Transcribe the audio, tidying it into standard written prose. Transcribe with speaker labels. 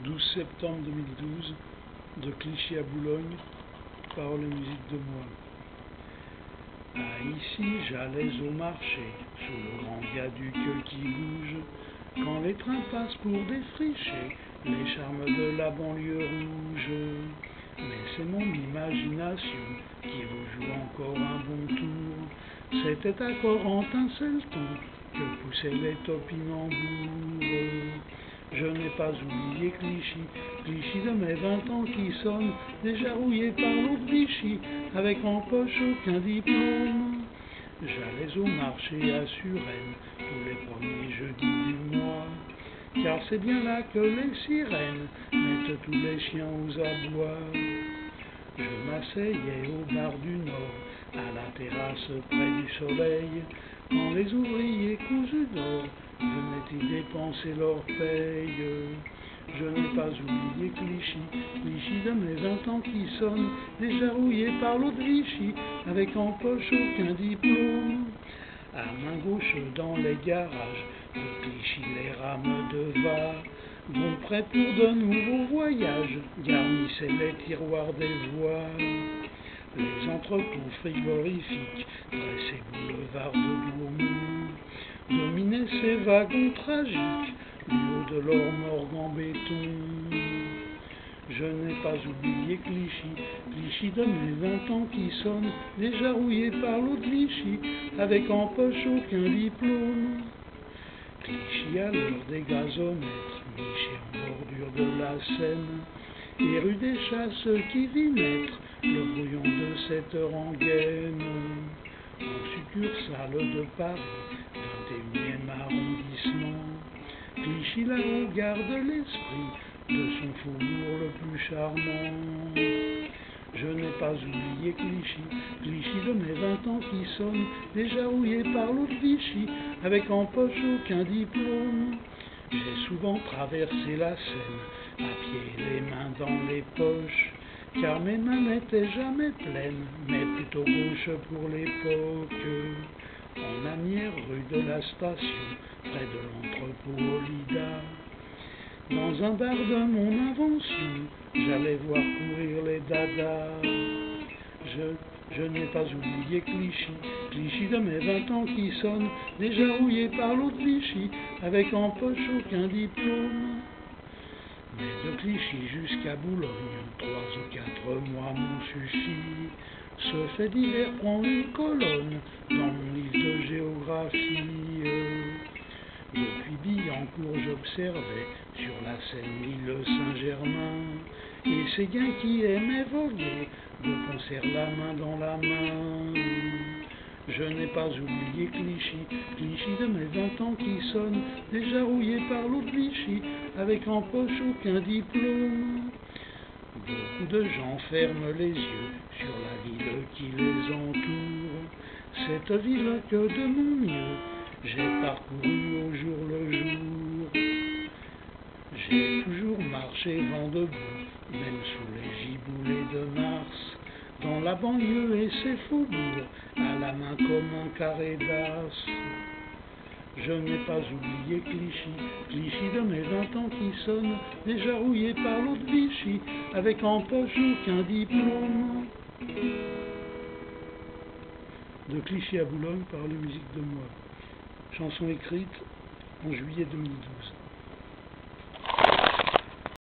Speaker 1: 12 septembre 2012, de Clichy à Boulogne, paroles et musique de moi. Ici, j'allais au marché, sous le grand viaduc qui bouge, quand les trains passent pour défricher les charmes de la banlieue rouge. Mais c'est mon imagination qui vous joue encore un bon tour. C'était à Corentin-Selton que poussaient les topinambours. Je n'ai pas oublié Clichy, Clichy de mes 20 ans qui sonne, déjà rouillé par l'eau de Vichy, avec en poche aucun diplôme. J'allais au marché à Suresnes, tous les premiers jeudis du mois, car c'est bien là que les sirènes mettent tous les chiens aux abois. Je m'asseyais au bar du Nord, à la terrasse près du soleil, quand les ouvriers cousus d'or venaient y dépenser leur paye. Je n'ai pas oublié Clichy, Clichy de mes 20 ans qui sonne, déjà rouillé par l'eau de Vichy, avec en poche aucun diplôme. À main gauche dans les garages de Clichy, les rames de va vont prêts pour de nouveaux voyages, garnissaient les tiroirs des voies. Les entrepôts frigorifiques, dressés boulevards de Douaumont, dominaient ces wagons tragiques, du haut de leur morgue en béton. Je n'ai pas oublié Clichy, Clichy de mes 20 ans qui sonne, déjà rouillé par l'eau de Vichy, avec en poche aucun diplôme. Clichy à l'heure des gazomètres, niché en bordure de la Seine, et rue des Chasses qui vit naître le brouillon de cette rengaine. En succursale de Paris, 21e arrondissement, Clichy là-haut garde l'esprit de son faubourg le plus charmant. Je n'ai pas oublié Clichy, Clichy de mes 20 ans qui sonne, déjà rouillé par l'eau de Vichy, avec en poche aucun diplôme. J'ai souvent traversé la Seine, à pied les mains dans les poches, car mes mains n'étaient jamais pleines, mais plutôt gauches pour l'époque. En Anières, rue de la Station, près de l'entrepôt Olida, dans un bar de mon invention, j'allais voir courir les dadas. Je n'ai pas oublié Clichy, Clichy de mes 20 ans qui sonne, déjà rouillé par l'eau de Vichy, avec en poche aucun diplôme. Mais de Clichy jusqu'à Boulogne, 3 ou 4 mois m'ont suffi. Ce fait divers prend une colonne dans mon livre de géographie. Depuis Billancourt, j'observais sur la Seine l'île Saint-Germain, et ces gains qui aimaient voguer de concert la main dans la main. Je n'ai pas oublié Clichy, Clichy de mes 20 ans qui sonne, déjà rouillé par l'eau de Vichy, avec en poche aucun diplôme. Beaucoup de gens ferment les yeux sur la ville qui les entoure, cette ville que de mon mieux j'ai parcouru au jour le jour. J'ai toujours marché vent debout, même sous les giboulées de mars, dans la banlieue et ses faubourgs, à la main comme un carré d'as. Je n'ai pas oublié Clichy, Clichy de mes 20 ans qui sonne, déjà rouillé par l'eau de Vichy, avec en poche aucun diplôme. De Clichy à Boulogne, paroles et musique de moi. Chanson écrite en juillet 2012.